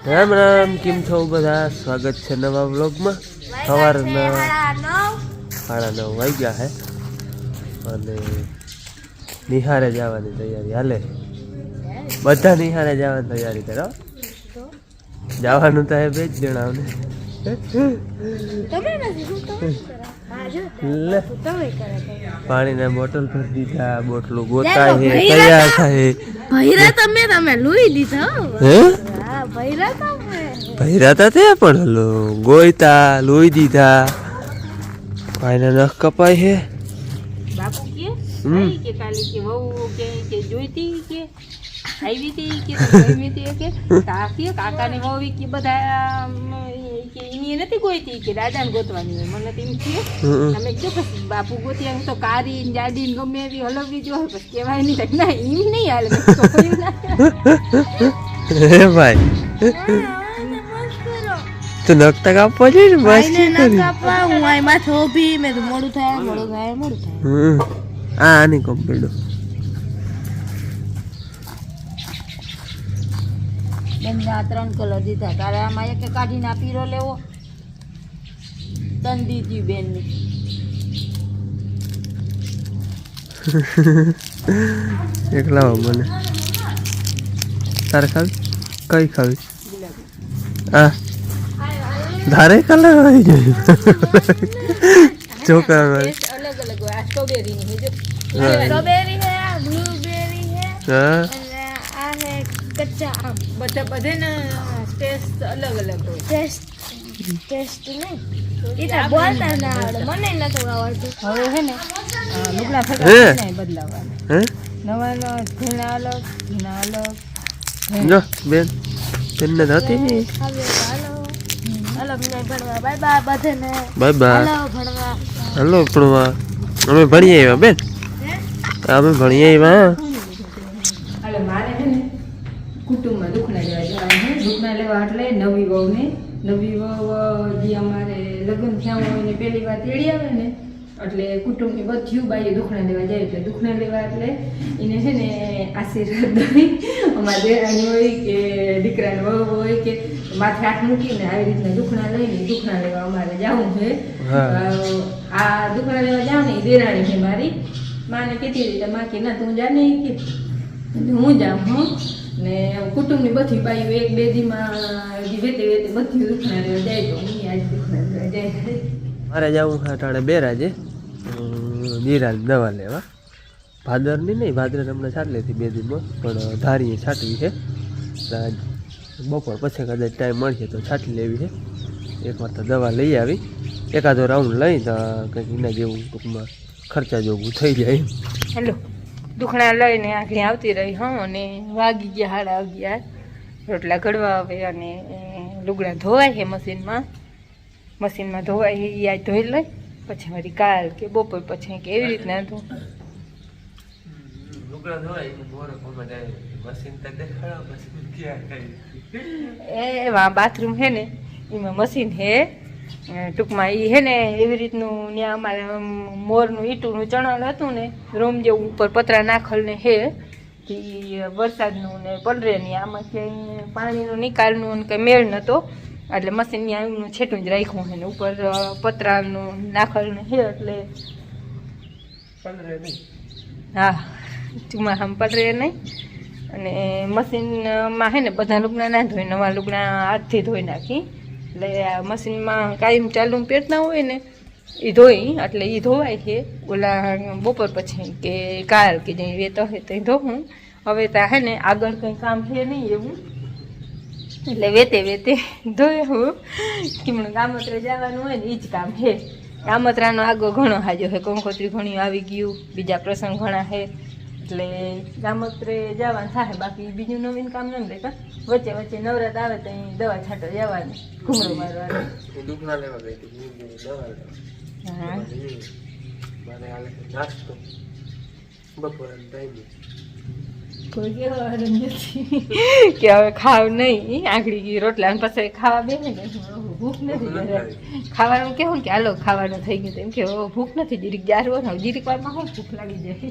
રામ રામ, કેમ છો બધા? સ્વાગત છે નવા વ્લોગમાં. સવારના 9:30 વાગ્યા હે અને નિહારે જવાની તૈયારી હાલે. બધા નિહારે જવાની તૈયારી કરો. જવાનું તો હે 2 જણાને. પાણીના બોટલ ભરી દીધા, બોટલું ગોતા હે, તૈયાર થાય. ભૈરા તમે લઈ દીધા. હે ભૈરા ભૈરાતા તે પણ હલો ગોઈતા લોહી દીધા. ભાઈને નખ કપાય હે. બાપુ કે કાલી કે વહુ કે જોઈતી કે આવી હતી કે કાકાની વહુ કે બધા કે એની નથી ગોઈતી કે દાદાને ગોતવાની હોય. મને તેમ કે તમે જો બાપુ ગોતી એમ તો કારી જાડી ગમે એવી હલવવી જો પછી કહેવાય નહીં ના એમ નહીં હાલે હે ભાઈ તો નકતા કાપવા જોઈએ ને બસ કાપવા હું આ માથે ઊભી મે તો મોડું થાય આ આની કમ્પ્લીટ બેન આ 3 કલર દીધા તારે આમાં એક કાઢીને આ પીરો લેવો તન દીધી બેન એકલા મને તારે ખાવી કઈ ખાવી આ ધારે કલર આવી જાય ચોકરા અલગ અલગ હોય આ સ્ટ્રોબેરી ની જો સ્ટ્રોબેરી હે આ બ્લૂબેરી હે હા અને આ હે કચ્ચા આમ બધે ને ટેસ્ટ અલગ અલગ હોય ટેસ્ટ ને ઈતા બોલતા ના આવડે મને નતો આવડતું હવે હે ને લુગડા ફટા નહીં બદલાવાના હે નવા ઘણા અલગ જો બેન તેમને હતી ને અલગ નહીં ભણવા બાય બાય બધાને બાય બાય હાલો ભણવા હાલો ભણવા અમે ભણીએ આવ્યા બેન અમે ભણીએ આવ્યા હાલો મારે છે ને કુટુંબમાં દુખના લેવા જવાનું છે દુખના લેવા એટલે નવી વહુને નવી વહુ જે અમારે લગ્ન થયા હોય ને પહેલી વાર તેડી આવે ને એટલે કુટુંબની બધું બાઈએ દુખણા લેવા જાય એટલે દુખણા લેવા એટલે એને છે ને આશીર્વાદ દઈ અમારા દેરાણી હોય કે દીકરાની વહુ હોય કે માથે હાથ મૂકીને આવી રીતના દુખણા લઈને દુખણા લેવા અમારે જવું છે. આ દુખણા લેવા જાઉં ને એ દેરાણી છે મારી માને કહેતી હતી માં કે ના તું જા ને કે હું જાઉં હું ને કુટુંબની બધી બાઈઓ 1-2 દીમાં વેતે બધી દુખણા લેવા જાય તો હું આજ દુખણા લેવા જાય. મારે જવું અટાણે બેરાજે નિરાજ દવા લેવા ભાદરની નહીં ભાદર હમણાં છાંટ લેતી 2 દીમાં પણ ધારીએ છાંટવી છે બપોર પછી કદાચ ટાઈમ મળશે તો છાંટી લેવી છે. એકવાર તો દવા લઈ આવી એકાદો રાઉન્ડ લઈ તો કંઈક એના જેવું ટૂંકમાં ખર્ચા જોવું થઈ જાય. હેલો દુખણા લઈને આખી આવતી રહી હા અને વાગી ગયા 11:30 રોટલા ઘડવા આવે અને લુગડા ધોવાય છે મશીનમાં ધોવાય એ આ ધોઈ લઈ પછી વળી કાલ કે બપોર પછી કે એવી રીતના એવા બાથરૂમ છે ને એમાં મશીન છે ટૂંકમાં એ છે ને એવી રીતનું ત્યાં અમારે મોરનું ઈંટુનું ચણલ હતું ને રૂમ જેવું ઉપર પતરા નાખલ ને છે એ વરસાદનું ને પલરે ને આમાં ક્યાંય પાણીનું નિકાલનું કંઈ મેળ નહોતો એટલે મશીન ત્યાં એમનું છેટું જ રાખ્યું છે ને ઉપર પતરાનું નાખલ ને છે એટલે હા ટૂંકમાં આમ પલરે નહીં અને મશીનમાં છે ને બધા લુગડા ના ધોઈ નવા લુગડા હાથથી ધોઈ નાખી એટલે આ મશીનમાં કાયમ ચાલુ પહેરતા હોય ને એ ધોઈ એટલે એ ધોવાય છે ઓલા બપોર પછી કે કાલ કે જે વેતો હોય તો ધોવું હવે ત્યાં છે ને આગળ કંઈ કામ છે નહીં એવું એટલે વેતે ધોઈ હું કેમનું ગામત્રે જવાનું હોય ને એ જ કામ છે. ગામત્રાનો આગળ ઘણો હાજો છે કંકોત્રી ઘણી આવી ગયું બીજા પ્રસંગ ઘણા છે એટલે ગામત્રે જવાનું થાય બાકી બીજું નવીન કામ ન લેતા વચ્ચે નવરાત આવે તો અહીં દવા છાંટો જવાની ઘૂમરો મારવાની. કોઈ કહેવાનું નથી કે હવે ખાવ નહીં આંગળી રોટલા પછી ખાવા બે ને ભૂખ નથી ખાવાનું કેવું કે હાલો ખાવાનું થઈ ગયું એમ કે ભૂખ નથી જીરીક જારવો ને જીરીક વારમાં શું ભૂખ લાગી જાય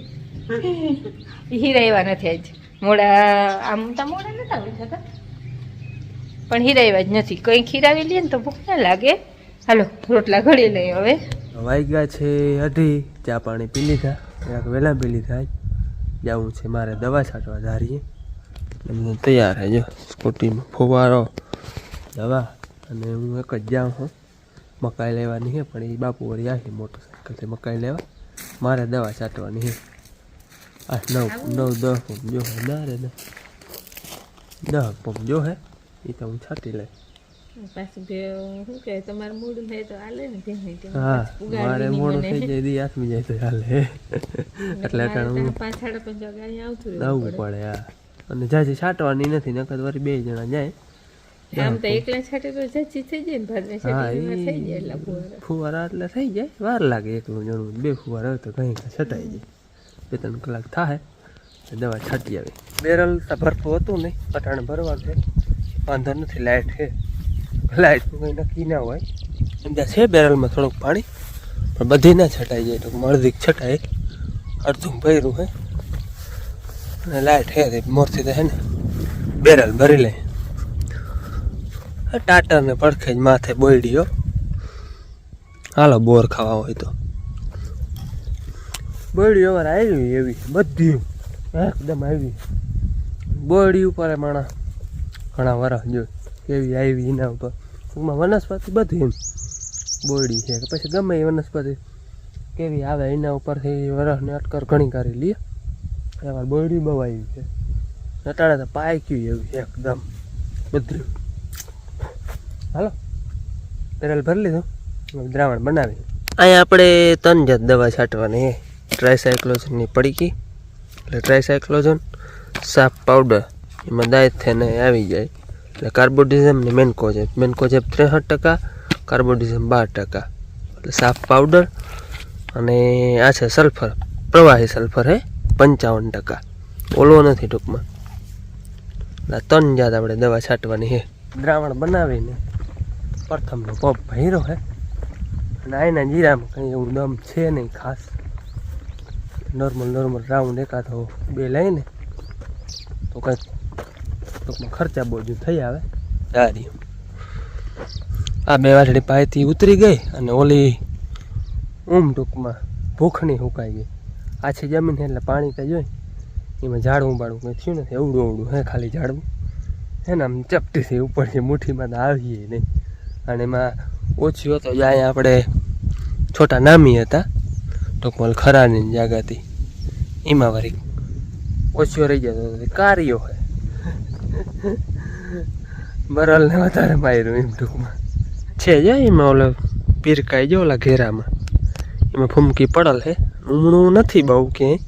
હીરા એવા નથી આજ મોડા આમ તો મોડા નતા હોય છતાં પણ હીરાવ્યા જ નથી. કંઈ ખીરાવી લઈએ ને તો ભૂખ ના લાગે. હાલો રોટલા ઘડી લઈએ હવે. વાગ્યા છે 2:30. ચા પાણી પી લીધા, જરાક વહેલા પી લીધા. જવું છે મારે દવા છાંટવા ધારીએ. બધું તૈયાર છે. જો સ્કૂટીમાં ફુવારો, દવા, અને હું એક જ જાઉં છું. મકાઈ લેવાની છે, પણ એ બાપુ વળી આવી મોટરસાઇકલથી મકાઈ લેવા. મારે દવા છાંટવાની છે. 8, 9, 10 પંપ જો હે, 10 પંપ જો હે, એ તો હું છાંટી લઈ. પાછું શું કહે, તમારું મોડું થાય તો હાલે ને. હા, મારે મોડું થઈ જાય, દી આથમી જાય તો હાલે. એટલે હું 5-5:30 વાગે આવતું પડે. હા, અને જાજી છાંટવાની નથી, નકર વળી 2 જણા જાય. આમ તો એકલા છાંટે તો જાજી થઈ જાય ને, ભાદરે છાંટે થઈ જાય. એટલે ફુવારા એટલે થઈ જાય, વાર લાગે. એકલું જણું 2 ફુવારા હોય તો કંઈ છટાઈ જાય. 2-3 કલાક થાય દવા છાંટી આવી. બેરલ તો ભરતું હતું નહીં, પટાણ ભરવા છે. વાંધો નથી, લાઇટ છે. લાઇટનું કંઈ નક્કી ના હોય. અંદર છે બેરલમાં થોડુંક પાણી, પણ બધી ના છટાઈ જાય. તો અડધી છટાય, અડધું ભર્યું હે. અને લાઇટ છે મોરથી તો હે ને બેરલ ભરી લે. ટાટરને પડખે જ માથે બોયડીઓ. હાલો બોર ખાવા હોય તો બોયડી અમારે આવી એવી બધી એકદમ આવી. બોયડી ઉપર માણા ઘણા વરસ જો એવી આવી. એના ઉપર ટૂંકમાં વનસ્પતિ બધી એમ બોયડી છે કે પછી ગમે એ વનસ્પતિ કેવી આવે એના ઉપરથી વરસને અટકર ઘણી કરી લઈએ. અમારે બોયડી બહુ આવી છે. નટાડે તો પાક્યું એવી એકદમ બધી. હાલો બેરલ ભરી લીધું, દ્રાવણ બનાવી. અહીંયા આપણે 3 જાત દવા છાંટવાની છે. ટ્રાયસાયક્લોઝનની પડીકી એટલે ટ્રાયસાયક્લોઝન, સાફ પાવડર, એમાં દાયથેને આવી જાય. એટલે કાર્બોડિઝમ ને મેન્કોજેબ. મેન્કોજેબ 63%, કાર્બોડિઝમ 12%. એટલે સાફ પાવડર. અને આ છે સલ્ફર, પ્રવાહી સલ્ફર હે 55%. ઓલો નથી ટૂંકમાં. એટલે 3 જાત આપણે દવા છાંટવાની છે. દ્રાવણ બનાવીને પ્રથમનો પંપ ભર્યો હે. અને આના જીરામાં કંઈ એવું દમ છે નહીં ખાસ. નોર્મલ રાઉન્ડ એકાદો 2 લઈને તો કંઈક ટૂંકમાં ખર્ચા બોજું થઈ આવે. સારી આ 2 વાટડી પાયથી ઉતરી ગઈ, અને ઓલી ટૂંકમાં ભૂખની સુકાઈ ગઈ. આછી જમીન એટલે પાણી તો જોઈ એમાં ઝાડવું બાળવું કંઈ થયું નથી. અવડું હે ખાલી ઝાડવું હે ને, આમ ચપટીથી ઉપર છે, મુઠ્ઠીમાં તો આવીએ નહીં. અને એમાં ઓછી હતો અહીંયા આપણે છોટા નામી હતા ટૂંકમાં ખરાની જાગાથી, એમાં વળી ઓછો રહી જતો કાર્યો હોય. બરલને વધારે માર્યું એમ ટૂંકમાં છે. જો એમાં ઓલો પીરકાઈ જો ઓલા ઘેરામાં એમાં ફૂમકી પડલ હે. ઉમણું નથી બહુ ક્યાંય,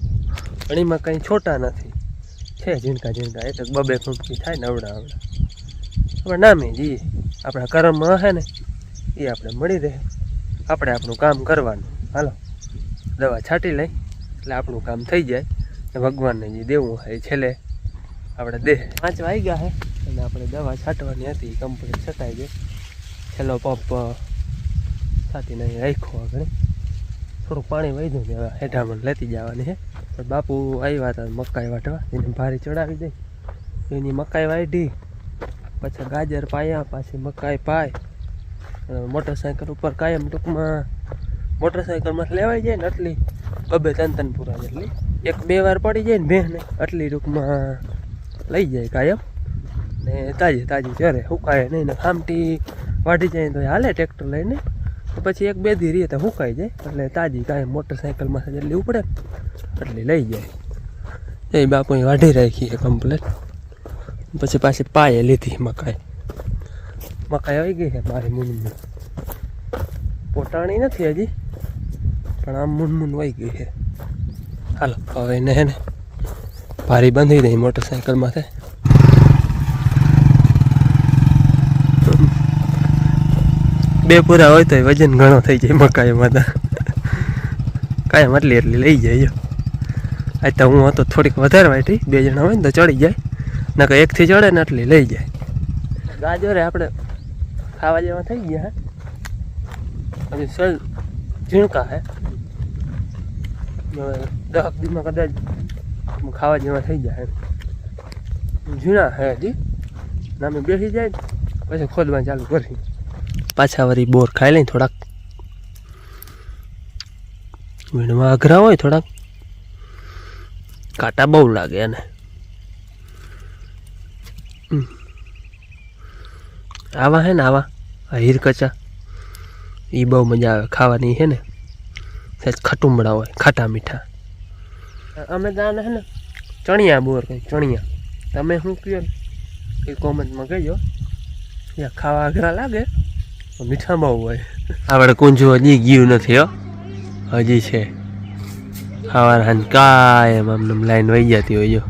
પણ એમાં કંઈ છોટા નથી, છે ઝીણકા ઝીણકા. એક 2 ફૂમકી થાય ને અવડા આપણે નામે જઈએ. આપણા કર્મમાં હે ને એ આપણે મળી રહે. આપણે આપણું કામ કરવાનું. હાલો દવા છાંટી લઈ એટલે આપણું કામ થઈ જાય. ભગવાનને જે દેવું હોય એ છેલ્લે આપણે દે. 5 વાગ્યા છે અને આપણે દવા છાંટવાની હતી, કમ્પ્લીટ છટાઈ ગઈ. છેલ્લો પંપ છાંટીને અહીં રાખ્યો. આગળ થોડુંક પાણી વધ્યું ને હવે હેઠામણ લેતી જવાની છે. પણ બાપુ આવ્યા હતા મકાઈ વાટવા, એને ભારી ચડાવી દઈ. એની મકાઈ વાઢી, પછી ગાજર પાયા, પાછી મકાઈ પાય. મોટરસાઇકલ ઉપર કાયમ ટૂંકમાં મોટરસાઇકલમાં લેવાઈ જાય ને આટલી 2-3 પૂરા જેટલી 1-2 વાર પડી જાય ને ભેંને આટલી ટૂંકમાં લઈ જાય કાયમ. ને તાજી ચરે, સુકાય નહીં. ને ખામટી વાઢી જાય તો હાલે ટ્રેક્ટર લઈને, પછી 1-2 દી રહીએ તો સુકાઈ જાય. એટલે તાજી કાયમ મોટરસાઇકલમાં જેટલી ઉપડે એટલી લઈ જાય. એ બાપુએ વાઢી રાખી છે કમ્પ્લેટ. પછી પાછી પાયે લીધી મકાઈ આવી ગઈ છે મારી મૂનમૂન. પોટાણી નથી હજી, પણ આમ મૂનમૂન વહી ગઈ છે. હાલો હવે એને હે ને ભારી બાંધી દઈ મોટરસાઇકલમાં. 2 પૂરા હોય તો વજન ઘણો થઈ જાય મકાઈમાં તો. કાયમ એટલી લઈ જાય. આજ તો હું હતો થોડીક વધારે વાટી, 2 જણા હોય ને તો ચડી જાય. નકર 1થી ચડે ને એટલી લઈ જાય. ગાજરે આપણે ખાવા જેવા થઈ ગયા હે. હજી સલ ઝીણકા હે. 10 દીમાં કદાચ ખાવા જેવા થઈ જાય. ઝીણા હે હજી. નામે બેસી જાય પછી ખોદવાનું ચાલુ કરી. પાછા વળી બોર ખાઈ લઈ થોડાક. વીણમાં અઘરા હોય થોડાક, કાંટા બહુ લાગે એને. આવા હે ને આવા હીર કચા એ બહુ મજા આવે ખાવાની છે ને. સહેજ ખટુંબડા હોય, ખાટા મીઠા. અમે ત્યાં હે ને ચણિયા બોર કંઈ ચણિયા, તમે શું કહો ને એ કોમેન્ટમાં કહેજો. ત્યાં ખાવા અઘરા લાગે, મીઠા બહુ હોય. આપણે કુંજું હજી ગયું નથી હો, હજી છે. સવાર હાંજ કાયમ આમને લાઈન વહી જતી હોય. જો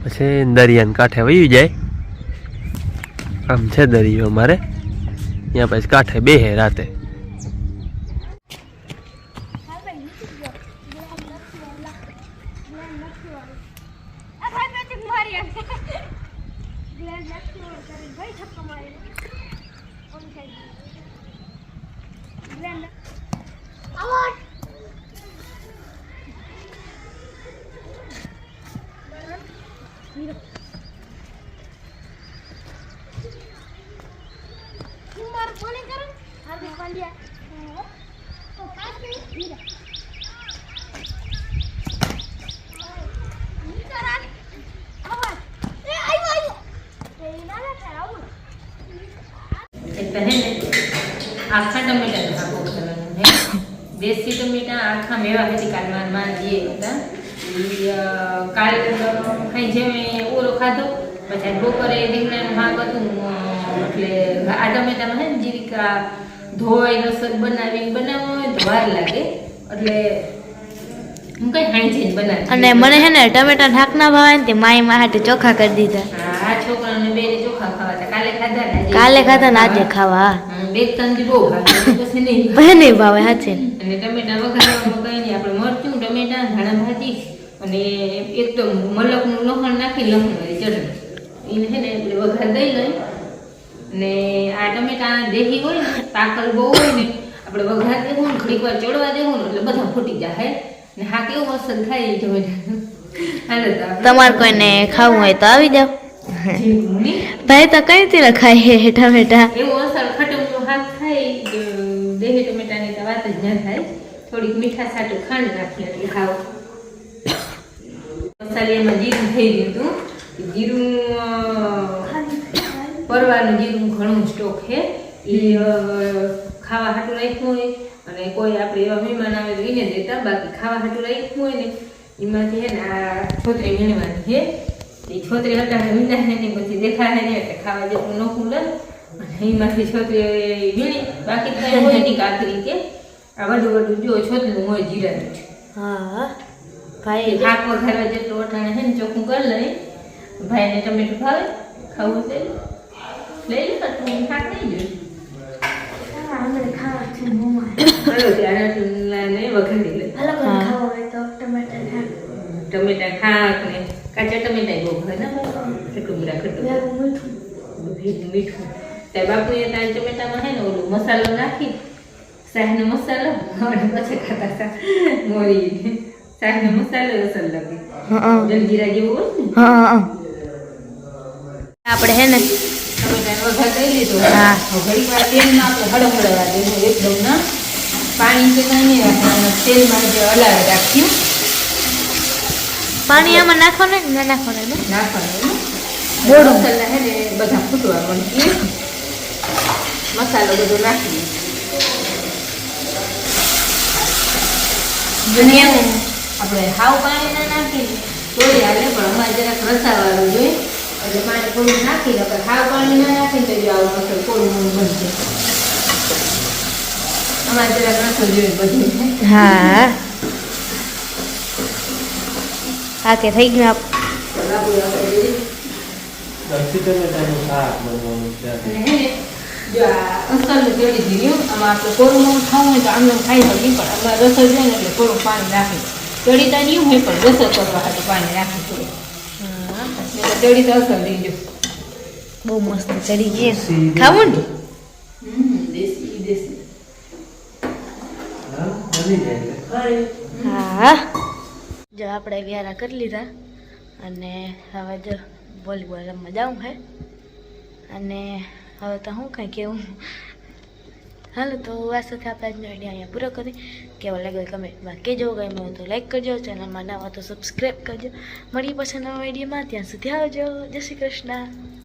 પછી દરિયાને કાંઠે વહી જાય. આમ છે દરિયો અમારે, ત્યાં પછી કાંઠે બેહે રાતે. આખા ટમેટા ભાગો કરવાનું છે. દેશી ટમેટા આખા મેવા હતી કાલમાં દઈએ હતા. કાલ ખાઈ જેમ ઓરો ખાધો, પછી બપોરે રીંગણાનું શાક હતું. એટલે આ ટમેટામાં છે ને જીરીક ધોઈ રસદ બનાવીને બનાવવો હોય તો વાર લાગે, એટલે હું કઈ હાઈજીન બનાવી. અને મને છે ને ટમેટા શાક ના ભાવે ને તે માઈ માં હાટે ચોખા કરી દીધા. આ છોકરાને બે ચોખા ખાવા કાલે ખાધા ને કાલે ખાધા ને આજે ખાવા. બે ત્રણ દી બહુ ભાવે, પછી નહીં નહીં ભાવે હાચે. અને ટમેટા વઘારવામાં કઈ નહીં, આપણે મરચું ટમેટા ધાણા ભાજી અને એકદમ મલકનું લસણ નાખી લસણવાળી ચટણી એને છે ને એટલે વઘાર દઈ લઈ. અને આ ટમેટા દેહી હોય ને તાકલ બહુ હોય ને આપણે વઘાર દેવું ને ઘડીક વાર ચડવા દેવું ને એટલે બધા ફૂટી જાય. ને હા કેવું અસર થાય ટમેટા. તમારે કોઈને ખાવું હોય તો આવી જાવ. ભાઈ તો કઈ રીતે ખાય ટમેટા? એવું અસર ખટમનું હાથ થાય, દેહી ટમેટાની તો વાત જ ના થાય. થોડીક મીઠા સાટું ખાંડ નાખી એટલે ખાવ. મસાલામાં જીરું થઈ ગયું હતું. જીરું પરવાનું જીરું ઘણું સ્ટોક છે, એ ખાવા હાટું રાખ્યું હોય. અને કોઈ આપણે એવા મહેમાન આવે તો એને દેતા, બાકી ખાવા હાટું રાખ્યું હોય ને એમાંથી છે ને આ છોતરી વીણવાની છે. એ છોતરી હતા વીણા છે ને પછી દેખાય ને એટલે ખાવા જેટલું નોખું લે અને એમાંથી છોતરી વીણી. બાકી કઈ હોય નહીં કાતરી કે આ વધુ જો છોતરું હોય જીરાનું. હા ભાઈ શાક વઘારવા જેટલું વટાણે છે ને ચોખ્ખું કરી લઈ. ભાઈને ટમેટું ભાવે ખાવું છે લઈ લે, પછી શાક નહીં જોયું. ટમેટા શાક ને કાચા ટમેટા બહુ ભાવે ને ખટુંબરા મીઠું. ત્યાં બાપુ એ ત્યાં ટમેટામાં છે ને ઓલું મસાલો નાખી, શાકનો મસાલો પછી ખાતા મોરી શાકનો મસાલો અસર લાગે જલજીરા જેવું હોય ને. આપણે હે ને ટમેટાનો વઘાર કરી લીધો. હા ઘડીક વાર તેલમાં આપણે હળવળવા દેવું એકદમ ના, પાણી કે કાંઈ નહીં રાખવાનું, તેલમાં જે હલાવી રાખ્યું. પાણી આમાં નાખવાનું ને નાખવાનું નાખવાનું મોડું મસાલા હે ને બધા ફૂટવા મળશે. મસાલો બધો નાખી આપણે હાવ પાણી ના નાખીને તોડી હાલે, પણ અમારે જરાક રસાવાળું જોઈએ એટલે પાણી થોડું નાખી દે. હાવ પાણી ના નાખીને તો જો આવું મસાલો થોડું બનશે. અમારે જરાક રસો જોઈએ બધું. હા હા કે થઈ ગયું. જો આ અસરનું ચડી દીધું. આમાં આપણે કોરું મોરું ખાવું હોય તો આમને ખાઈ શકીએ, પણ અમારે રસો જોઈએ ને એટલે થોડું પાણી નાખી. ચડીતા નહીં હોય પણ રસો કરવા હાટું પાણી નાખી થોડું. ચડી તો અસર દીજો. બહુ મસ્ત ચડી ગઈ. ખાવું ને દેશી દેશી. હા જો આપણે વ્યારા કરી લીધા અને હવે જો વોલીબોલ રમવા જાઉં હે અને હવે તો હું કંઈ કેવું. હાલો તો આ સાથે આપણે આજનો વિડીયો અહીંયા પૂરો કરી. કેવો લાગ્યો કમેન્ટમાં કહેજો, ગમ્યો હોય તો લાઈક કરજો, ચેનલમાં નવા તો સબસ્ક્રાઈબ કરજો. મળીએ પછી નવા વિડીયોમાં, ત્યાં સુધી આવજો. જય શ્રી કૃષ્ણ.